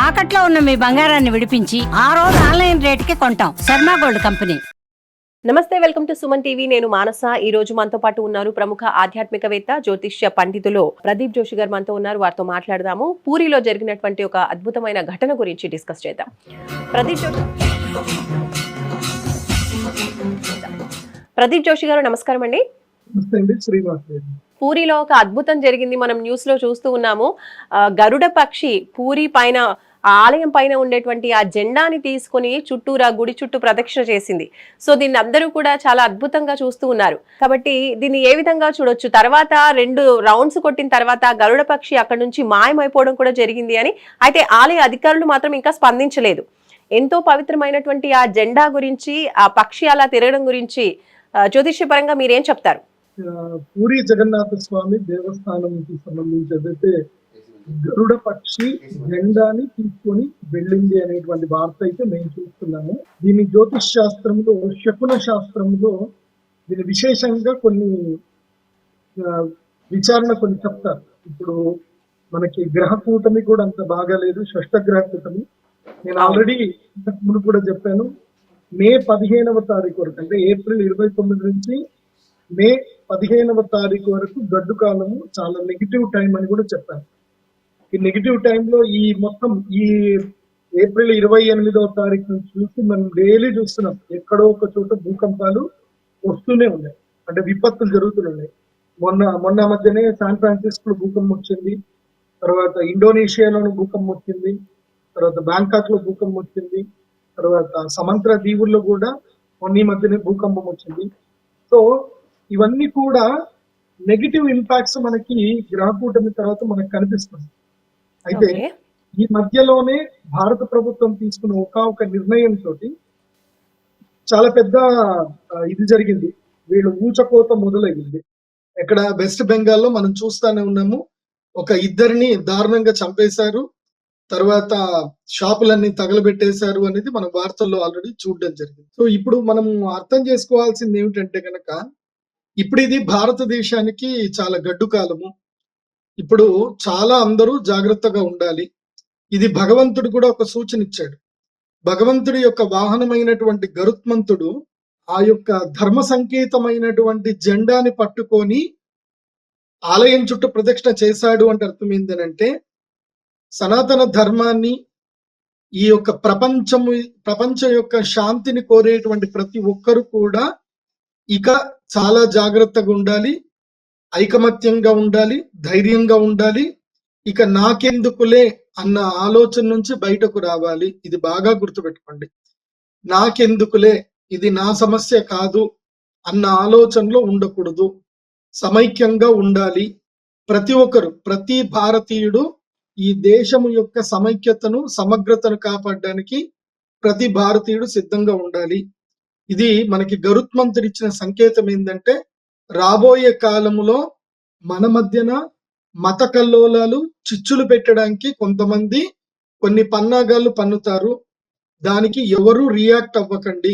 తాకట్లో ఉన్న మీ బంగారాన్ని విడిపించి ఆ రోజు ఆన్లైన్ రేటుకి కొంటాం. Sharma gold company. నమస్తే, వెల్కమ్ టు సుమన్ టీవీ. నేను మానస. ఈ రోజు మనతో పాటు ఉన్నారు ప్రముఖ ఆధ్యాత్మికవేత్త, జ్యోతిష్య పండితులు ప్రదీప్ జోషి గారు మనతో ఉన్నారు. వారితో మాట్లాడదాము. పూరిలో జరిగినటువంటి ఒక అద్భుతమైన ఘటన గురించి డిస్కస్ చేద్దాం. ప్రదీప్ జోషి గారు నమస్కారం అండి. పూరిలో ఒక అద్భుతం జరిగింది. మనం న్యూస్ లో చూస్తూ ఉన్నాము. గరుడ పక్షి పూరి పైన, ఆలయం పైన ఉండేటువంటి ఆ జెండాని తీసుకుని చుట్టూరా గుడి చుట్టూ ప్రదక్షిణ చేసింది. సో దీన్ని అందరూ కూడా చాలా అద్భుతంగా చూస్తూ ఉన్నారు. కాబట్టి దీన్ని ఏ విధంగా చూడొచ్చు? తర్వాత 2 రౌండ్స్ కొట్టిన తర్వాత గరుడ పక్షి అక్కడ నుంచి మాయమైపోవడం కూడా జరిగింది అని. అయితే ఆలయ అధికారులు మాత్రం ఇంకా స్పందించలేదు. ఎంతో పవిత్రమైనటువంటి ఆ జెండా గురించి, ఆ పక్షి అలా తిరగడం గురించి జ్యోతిష్యపరంగా మీరేం చెప్తారు? పూరి జగన్నాథ స్వామి దేవస్థానంకి సంబంధించి ఏదైతే గరుడ పక్షి జెండాని తీసుకొని వెళ్ళింది అనేటువంటి వార్త అయితే మేము చూస్తున్నాము. దీని జ్యోతిష్ శాస్త్రంలో, శకున శాస్త్రంలో దీని విశేషంగా కొన్ని విచారణ కొన్ని చెప్తారు. ఇప్పుడు మనకి గ్రహ కూటమి కూడా అంత బాగాలేదు, షష్టగ్రహ కూటమి. నేను ఆల్రెడీ ఇంతకు ముందు కూడా చెప్పాను, మే 15వ తారీఖు వరకు, అంటే ఏప్రిల్ 29 నుంచి మే 15వ తారీఖు వరకు గడ్డు కాలము, చాలా నెగిటివ్ టైం అని కూడా చెప్పాను. ఈ నెగిటివ్ టైంలో ఈ మొత్తం ఈ ఏప్రిల్ 28వ తారీఖు నుంచి చూసి మనం డైలీ చూస్తున్నాం, ఎక్కడో ఒక చోట భూకంపాలు వస్తూనే ఉన్నాయి, అంటే విపత్తులు జరుగుతున్నాయి. మొన్న మధ్యనే శాన్ ఫ్రాన్సిస్కోలో భూకంపం వచ్చింది, తర్వాత ఇండోనేషియాలోనూ భూకంపం వచ్చింది, తర్వాత బ్యాంకాక్ లో భూకంపం వచ్చింది, తర్వాత సమంత్ర దీవుల్లో కూడా మొన్న మధ్యనే భూకంపం వచ్చింది. సో ఇవన్నీ కూడా నెగిటివ్ ఇంపాక్ట్స్ మనకి గ్రహకూటమి తర్వాత మనకు కనిపిస్తుంది. అయితే ఈ మధ్యలోనే భారత ప్రభుత్వం తీసుకున్న ఒక నిర్ణయంతో చాలా పెద్ద ఇది జరిగింది. వీళ్ళు ఊచకోత మొదలయ్యింది. ఇక్కడ వెస్ట్ బెంగాల్లో మనం చూస్తానే ఉన్నాము, ఒక ఇద్దరిని దారుణంగా చంపేశారు, తర్వాత షాపులన్నీ తగలబెట్టేశారు అనేది మన వార్తల్లో ఆల్రెడీ చూడడం జరిగింది. సో ఇప్పుడు మనం అర్థం చేసుకోవాల్సింది ఏమిటంటే కనుక, ఇప్పుడు ఇది భారతదేశానికి చాలా గడ్డు కాలము. ఇప్పుడు చాలా అందరూ జాగ్రత్తగా ఉండాలి. ఇది భగవంతుడు కూడా ఒక సూచన ఇచ్చాడు. భగవంతుడి యొక్క వాహనమైనటువంటి గరుత్మంతుడు ఆ యొక్క ధర్మ సంకేతమైనటువంటి జెండాని పట్టుకొని ఆలయం చుట్టూ ప్రదక్షిణ చేశాడు అంటే అర్థం ఏంటంటే, సనాతన ధర్మాన్ని, ఈ యొక్క ప్రపంచం యొక్క శాంతిని కోరేటువంటి ప్రతి ఒక్కరు కూడా ఇక చాలా జాగ్రత్తగా ఉండాలి, ఐకమత్యంగా ఉండాలి, ధైర్యంగా ఉండాలి. ఇక నాకెందుకులే అన్న ఆలోచన నుంచి బయటకు రావాలి. ఇది బాగా గుర్తుపెట్టుకోండి. నాకెందుకులే, ఇది నా సమస్య కాదు అన్న ఆలోచనలో ఉండకూడదు. సమైక్యంగా ఉండాలి. ప్రతి ఒక్కరు, ప్రతి భారతీయుడు ఈ దేశము యొక్క సమైక్యతను, సమగ్రతను కాపాడడానికి ప్రతి భారతీయుడు సిద్ధంగా ఉండాలి. ఇది మనకి గరుత్మంతుడు ఇచ్చిన సంకేతం ఏంటంటే, రాబోయే కాలములో మన మధ్యన మత కల్లోలాలు, చిచ్చులు పెట్టడానికి కొంతమంది కొన్ని పన్నాగాలు పన్నుతారు. దానికి ఎవరు రియాక్ట్ అవ్వకండి,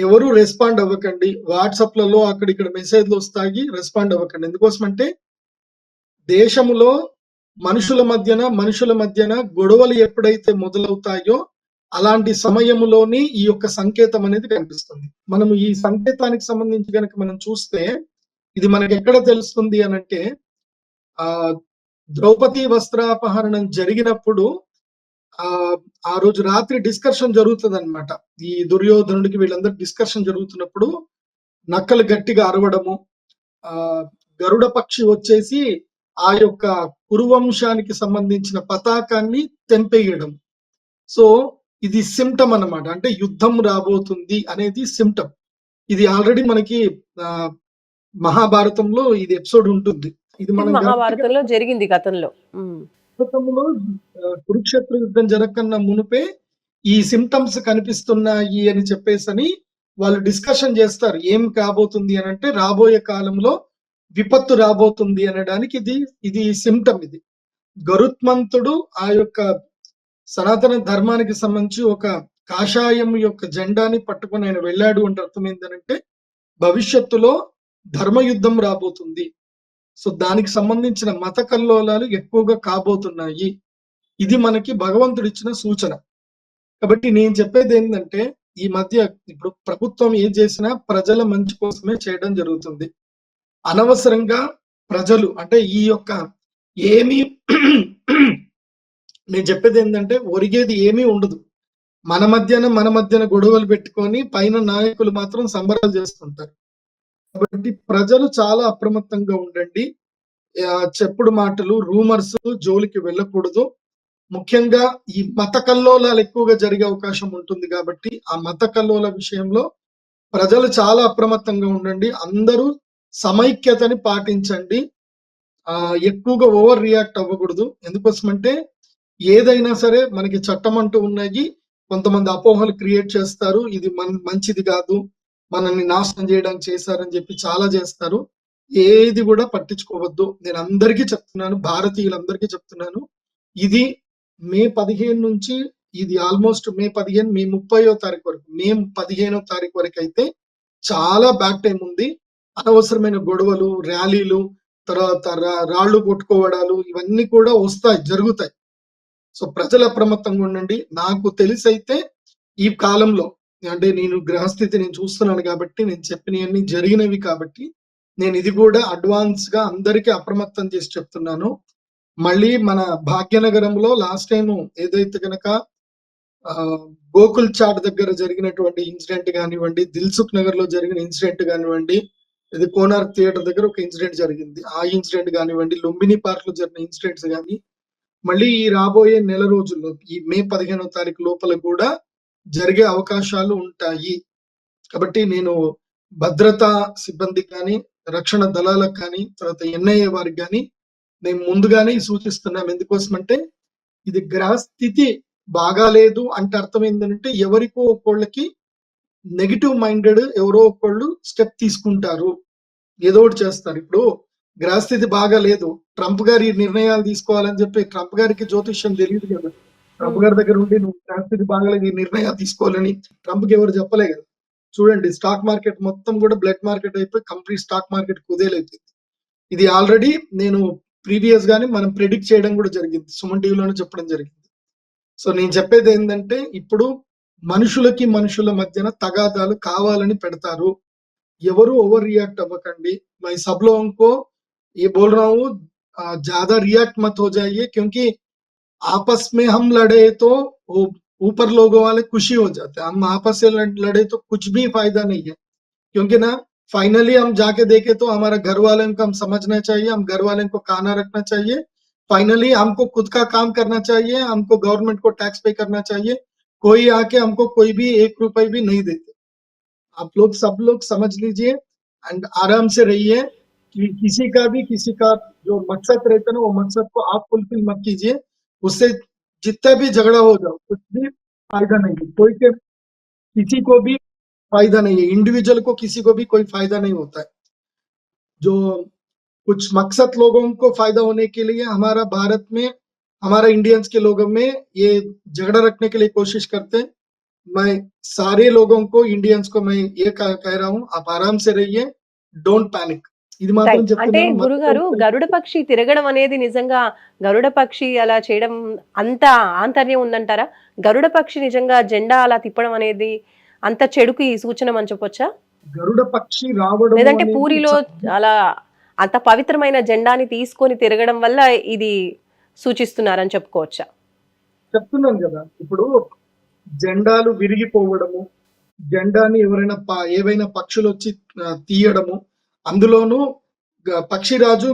ఎవరు రెస్పాండ్ అవ్వకండి. వాట్సాప్లలో అక్కడిక్కడ మెసేజ్లు వస్తాయి, రెస్పాండ్ అవ్వకండి. ఎందుకోసమంటే దేశములో మనుషుల మధ్యన గొడవలు ఎప్పుడైతే మొదలవుతాయో అలాంటి సమయములోని ఈ యొక్క సంకేతం అనేది కనిపిస్తుంది. మనము ఈ సంకేతానికి సంబంధించి కనుక మనం చూస్తే, ఇది మనకి ఎక్కడ తెలుస్తుంది అనంటే, ద్రౌపది వస్త్రాపహరణం జరిగినప్పుడు ఆ రోజు రాత్రి డిస్కషన్ జరుగుతుంది అనమాట. ఈ దుర్యోధనుడికి వీళ్ళందరూ డిస్కషన్ జరుగుతున్నప్పుడు నక్కలు గట్టిగా అరవడము, గరుడ పక్షి వచ్చేసి ఆ యొక్క కురువంశానికి సంబంధించిన పతాకాన్ని తెంపేయడం. సో ఇది సిమ్టమ్ అన్నమాట. అంటే యుద్ధం రాబోతుంది అనేది సిమ్టమ్. ఇది ఆల్రెడీ మనకి మహాభారతంలో ఇది ఎపిసోడ్ ఉంటుంది. ఇది మన మహాభారతంలో జరిగింది గతంలో. కురుక్షేత్ర యుద్ధం జరగకన్నా మునిపే ఈ సిమ్టమ్స్ కనిపిస్తున్నాయి అని చెప్పేసి వాళ్ళు డిస్కషన్ చేస్తారు. ఏం కాబోతుంది అని అంటే, రాబోయే కాలంలో విపత్తు రాబోతుంది అనడానికి ఇది సిమ్టమ్. ఇది గరుత్మంతుడు ఆ యొక్క సనాతన ధర్మానికి సంబంధించి ఒక కాషాయం యొక్క జెండాని పట్టుకొని ఆయన వెళ్ళాడు అంటే అర్థం ఏంటంటే, భవిష్యత్తులో ధర్మయుద్ధం రాబోతుంది. సో దానికి సంబంధించిన మత కల్లోలాలు ఎక్కువగా కాబోతున్నాయి. ఇది మనకి భగవంతుడు ఇచ్చిన సూచన. కాబట్టి నేను చెప్పేది ఏంటంటే, ఈ మధ్య ఇప్పుడు ప్రభుత్వం ఏం చేసినా ప్రజల మంచి కోసమే చేయడం జరుగుతుంది. అనవసరంగా ప్రజలు అంటే ఈ యొక్క ఏమీ నేను చెప్పేది ఏంటంటే, ఒరిగేది ఏమీ ఉండదు. మన మధ్యన గొడవలు పెట్టుకొని పైన నాయకులు మాత్రం సంబరాలు చేస్తుంటారు. కాబట్టి ప్రజలు చాలా అప్రమత్తంగా ఉండండి. చెప్పుడు మాటలు, రూమర్స్ జోలికి వెళ్ళకూడదు. ముఖ్యంగా ఈ మత కల్లోలాలు ఎక్కువగా జరిగే అవకాశం ఉంటుంది కాబట్టి, ఆ మత కల్లోల విషయంలో ప్రజలు చాలా అప్రమత్తంగా ఉండండి. అందరూ సమైక్యతని పాటించండి. ఎక్కువగా ఓవర్ రియాక్ట్ అవ్వకూడదు. ఎందుకోసమంటే ఏదైనా సరే మనకి చట్టం అంటూ ఉన్నాయి. కొంతమంది అపోహలు క్రియేట్ చేస్తారు. ఇది మంచిది కాదు. మనల్ని నాశనం చేయడానికి చేశారని చెప్పి చాలా చేస్తారు. ఏది కూడా పట్టించుకోవద్దు. నేను అందరికీ చెప్తున్నాను, భారతీయులందరికీ చెప్తున్నాను. ఇది మే 15 నుంచి ఇది ఆల్మోస్ట్ మే 15 మే 30వ తారీఖు వరకు, మే 15వ తారీఖు వరకు అయితే చాలా బ్యాడ్ టైం ఉంది. అనవసరమైన గొడవలు, ర్యాలీలు, తర్వాత రాళ్ళు కొట్టుకోవడాలు ఇవన్నీ కూడా వస్తాయి, జరుగుతాయి. సో ప్రజలు అప్రమత్తంగా ఉండండి. నాకు తెలిసైతే ఈ కాలంలో అంటే నేను గ్రహస్థితి నేను చూస్తున్నాను కాబట్టి, నేను చెప్పినవన్నీ జరిగినవి కాబట్టి, నేను ఇది కూడా అడ్వాన్స్ గా అందరికీ అప్రమత్తం చేసి చెప్తున్నాను. మళ్ళీ మన భాగ్యనగరంలో లాస్ట్ టైం ఏదైతే గనక గోకుల్ చాట్ దగ్గర జరిగినటువంటి ఇన్సిడెంట్ కానివ్వండి, దిల్సుఖ్ నగర్ లో జరిగిన ఇన్సిడెంట్ కానివ్వండి, ఇది కోనార్క్ థియేటర్ దగ్గర ఒక ఇన్సిడెంట్ జరిగింది. ఆ ఇన్సిడెంట్ కానివ్వండి, లుంబిని పార్క్ లో జరిగిన ఇన్సిడెంట్స్ కానీ, మళ్ళీ ఈ రాబోయే నెల రోజుల్లో ఈ మే 15వ తారీఖు లోపల కూడా జరిగే అవకాశాలు ఉంటాయి. కాబట్టి నేను భద్రతా సిబ్బందికి కానీ, రక్షణ దళాలకు కానీ, తర్వాత ఎన్ఐఏ వారికి కానీ మేము ముందుగానే సూచిస్తున్నాం. ఎందుకోసమంటే ఇది గ్రహస్థితి బాగాలేదు అంటే అర్థం ఏంటంటే, ఎవరికో ఒకళ్ళకి నెగిటివ్ మైండెడ్ ఎవరో ఒకళ్ళు స్టెప్ తీసుకుంటారు, ఏదో ఒకటి చేస్తారు. ఇప్పుడు గ్రహస్థితి బాగా లేదు, ట్రంప్ గారు ఈ నిర్ణయాలు తీసుకోవాలని చెప్పి ట్రంప్ గారికి జ్యోతిష్యం తెలియదు కదా. ట్రంప్ గారి దగ్గర ఉండి నువ్వు గ్రహస్థితి బాగాలేదు ఈ నిర్ణయాలు తీసుకోవాలని ట్రంప్ కి ఎవరు చెప్పలే కదా. చూడండి, స్టాక్ మార్కెట్ మొత్తం కూడా బ్లడ్ మార్కెట్ అయిపోయి కంప్లీట్ స్టాక్ మార్కెట్ కుదేలైపోయింది. ఇది ఆల్రెడీ నేను ప్రీవియస్ గానే మనం ప్రెడిక్ట్ చేయడం కూడా జరిగింది, సుమన్ టీవీలోనే చెప్పడం జరిగింది. సో నేను చెప్పేది ఏంటంటే, ఇప్పుడు మనుషులకి మనుషుల మధ్యన తగాదాలు కావాలని పెడతారు. ఎవరు ఓవర్ रिएक्ट अव्वకండి. मैं सब लोगों को ये बोल रहा हूँ, ज्यादा रिएक्ट मत हो जाइए, क्योंकि आपस में हम लड़े तो वो ऊपर लोगों वाले खुशी हो जाते हैं. हम आपस से लड़े तो कुछ भी फायदा नहीं है, क्योंकि ना फाइनली हम जाके देखे तो हमारा घर वाले को हम समझना चाहिए, हम घर वाले को खाना रखना चाहिए. फाइनली हमको खुद का काम करना चाहिए, हमको गवर्नमेंट को टैक्स पे करना चाहिए. कोई आके हमको कोई भी 1 रुपए भी नहीं देते. आप लोग सब लोग समझ लीजिए एंड आराम से रहिए कि किसी का जो मकसद रहता है ना, वो मकसद को आप फुलफिल मत कीजिए. उससे जितना भी झगड़ा हो जाओ कुछ भी फायदा नहीं है. किसी को भी फायदा नहीं है. इंडिविजुअल को किसी को भी कोई फायदा नहीं होता है. जो कुछ मकसद लोगों को फायदा होने के लिए हमारा भारत में, हमारा इंडियंस के लोगों में ये झगड़ा रखने के लिए कोशिश करते हैं. मैं सारे लोगों को, इंडियंस को मैं ये कह रहा हूँ, आप आराम से रहिए, डोंट पैनिक. ఇది మాత్రం అంటే చెప్తున్నాను. గురుగారు, గరుడ పక్షి తిరగడం అనేది నిజంగా గరుడ పక్షి అలా చేయడం అంత ఆంతర్యం ఉందంటారా? గరుడ పక్షి నిజంగా జెండా అలా తిప్పడం అనేది అంత చెడుకు ఈ సూచన అని చెప్పొచ్చా? గరుడ పక్షి రావడం లేదంటే అనేది పూరిలో అలా అంత పవిత్రమైన జెండాని తీసుకొని తిరగడం వల్ల ఇది సూచిస్తున్నారని చెప్పుకోవచ్చా? చెప్తున్నాను కదా. ఇప్పుడు జెండాలు విరిగిపోవడము, జెండాని ఎవరైనా ఏవైనా పక్షులు వచ్చి తీయడము, అందులోనూ పక్షిరాజు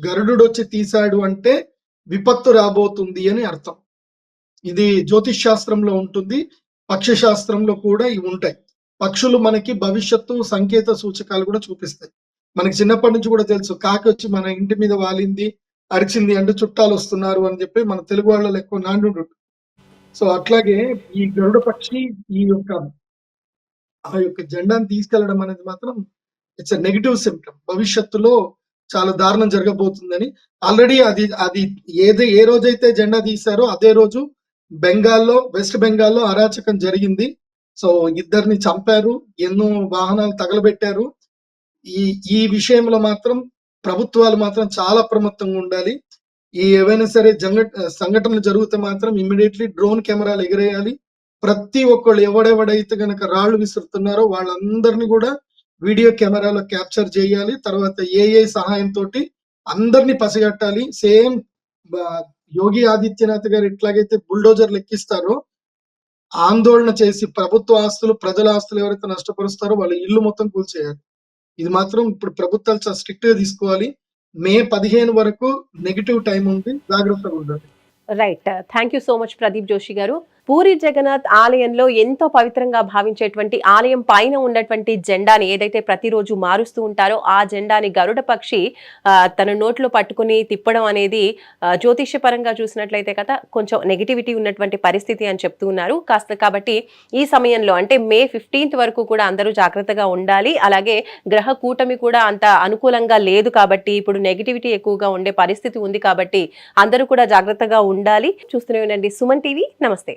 గరుడు వచ్చి తీశాడు అంటే విపత్తు రాబోతుంది అని అర్థం. ఇది జ్యోతిష్ శాస్త్రంలో ఉంటుంది, పక్షి శాస్త్రంలో కూడా ఇవి ఉంటాయి. పక్షులు మనకి భవిష్యత్తు సంకేత సూచకాలు కూడా చూపిస్తాయి. మనకి చిన్నప్పటి నుంచి కూడా తెలుసు, కాకి వచ్చి మన ఇంటి మీద వాలింది, అరిచింది అంటే చుట్టాలు వస్తున్నారు అని చెప్పి మన తెలుగు వాళ్ళలో ఎక్కువ నానుడు. సో అట్లాగే ఈ గరుడ పక్షి ఆ యొక్క జెండాను తీసుకెళ్లడం అనేది మాత్రం ఇట్స్ నెగిటివ్ సిమ్టమ్. భవిష్యత్తులో చాలా దారుణం జరగబోతుందని ఆల్రెడీ అది ఏ రోజైతే జెండా తీశారో అదే రోజు వెస్ట్ బెంగాల్లో అరాచకం జరిగింది. సో ఇద్దరిని చంపారు, ఎన్నో వాహనాలు తగలబెట్టారు. ఈ విషయంలో మాత్రం ప్రభుత్వాలు మాత్రం చాలా అప్రమత్తంగా ఉండాలి. ఈ ఏవైనా సరే సంఘటనలు జరిగితే మాత్రం ఇమ్మీడియట్లీ డ్రోన్ కెమెరాలు ఎగరేయాలి. ప్రతి ఒక్కళ్ళు ఎవడెవడైతే గనక రాళ్ళు విసురుతున్నారో వాళ్ళందరినీ కూడా వీడియో కెమెరాలో క్యాప్చర్ చేయాలి. తర్వాత ఏఐ సహాయంతోటి అందరినీ పసిగట్టాలి. సేమ్ యోగి ఆదిత్యనాథ్ గారు ఎట్లాగైతే బుల్డోజర్లు ఎక్కిస్తారో ఆందోళన చేసి ప్రభుత్వ ఆస్తులు, ప్రజల ఆస్తులు ఎవరైతే నష్టపరుస్తారో వాళ్ళ ఇల్లు మొత్తం కూల్చేయాలి. ఇది మాత్రం ఇప్పుడు ప్రభుత్వాలు చాలా స్ట్రిక్ట్ గా తీసుకోవాలి. మే 15 వరకు నెగిటివ్ టైం ఉంది, జాగ్రత్తగా ఉండాలి. Right. Thank you so much Pradeep Joshi గారు. పూరి జగన్నాథ్ ఆలయంలో ఎంతో పవిత్రంగా భావించేటువంటి ఆలయం పైన ఉన్నటువంటి జెండాని ఏదైతే ప్రతిరోజు మారుస్తూ ఉంటారో ఆ జెండాని గరుడ పక్షి తన నోట్లో పట్టుకుని తిప్పడం అనేది జ్యోతిష్యపరంగా చూసినట్లయితే కదా కొంచెం నెగిటివిటీ ఉన్నటువంటి పరిస్థితి అని చెప్తూ ఉన్నారు. కాస్త కాబట్టి ఈ సమయంలో అంటే మే 15th వరకు కూడా అందరూ జాగ్రత్తగా ఉండాలి. అలాగే గ్రహ కూటమి కూడా అంత అనుకూలంగా లేదు కాబట్టి ఇప్పుడు నెగిటివిటీ ఎక్కువగా ఉండే పరిస్థితి ఉంది కాబట్టి అందరూ కూడా జాగ్రత్తగా ఉండాలి. చూస్తూనే ఉండండి సుమన్ టీవీ. నమస్తే.